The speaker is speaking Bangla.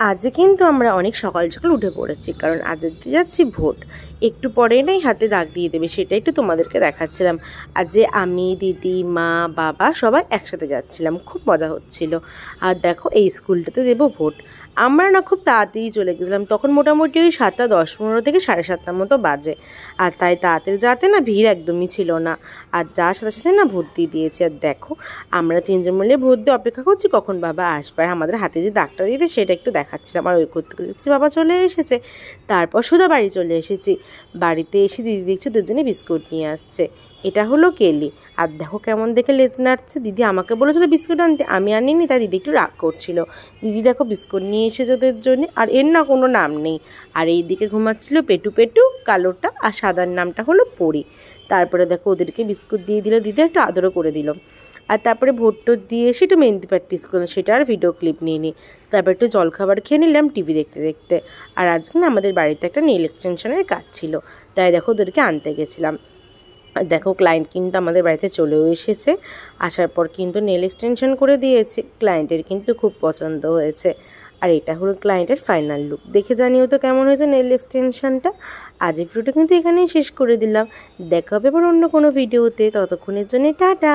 আজ কিন্তু আমরা অনেক সকাল সকাল উঠে পড়েছি, কারণ আজ দিতে যাচ্ছি ভোট। একটু পরেই নাই হাতে দাগ দিয়ে দেবে, সেটা একটু তোমাদেরকে দেখাচ্ছিলাম। আজ আমি, দিদি, মা, বাবা সবাই একসাথে যাচ্ছিলাম, খুব মজা হচ্ছিল। আর দেখো এই স্কুলটাতে দেবো ভোট। আমরা না খুব তাড়াতাড়ি চলে গেছিলাম, তখন মোটামুটি ওই 7:10-15 থেকে 7:30 মতো বাজে। আর তাই তাড়াতাড়ি যাতে না ভিড় একদমই ছিল না। আর যার সাথে সাথে না ভোট দিয়ে দিয়েছি। আর দেখো আমরা 3জন মিলে ভোট দিয়ে অপেক্ষা করছি কখন বাবা আসবে। আর আমাদের হাতে যে দাগটা দিতে সেটা একটু দেখাচ্ছিলাম। আর ওই করতে করতে দেখছি বাবা চলে এসেছে। তারপর সুধা বাড়ি চলে এসেছি। বাড়িতে এসে দিদি দেখছি দুজনে বিস্কুট নিয়ে আসছে। এটা হলো কেলি। আর দেখো কেমন দেখে লেজ নাড়ছে। দিদি আমাকে বলেছিল বিস্কুট আনতে, আমি আনিনি, তাই দিদি একটু রাগ করছিল। দিদি দেখো বিস্কুট নিয়ে এসেছে ওদের জন্য। আর এর না কোনো নাম নেই। আর এই দিকে ঘুমাচ্ছিল পেটু পেটু, কালোটা, আর সাদার নামটা হলো পরি। তারপরে দেখো ওদেরকে বিস্কুট দিয়ে দিল, দিদি একটু আদরও করে দিল। আর তারপরে ভোট টোট দিয়ে এসে একটু মেহেন্দি প্র্যাকটিস করলাম, সেটা আর ভিডিও ক্লিপ নিয়ে নিই। তারপর একটু জলখাবার খেয়ে নিলাম টিভি দেখতে দেখতে। আর আজকে না আমাদের বাড়িতে একটা নেল এক্সটেনশনের কাজ ছিল, তাই দেখো ওদেরকে আনতে গেছিলাম। আর দেখো ক্লায়েন্ট কিন্তু আমাদের বাড়িতে চলেও এসেছে। আসার পর কিন্তু নেল এক্সটেনশন করে দিয়েছি। ক্লায়েন্টের কিন্তু খুব পছন্দ হয়েছে। আর এটা হলো ক্লায়েন্টের ফাইনাল লুক। দেখে জানিও তো কেমন হয়েছে নেল এক্সটেনশনটা। আজ এই ভিডিওটা কিন্তু এখানেই শেষ করে দিলাম। দেখা হবে এবার অন্য কোনো ভিডিওতে, ততক্ষণের জন্য টাটা।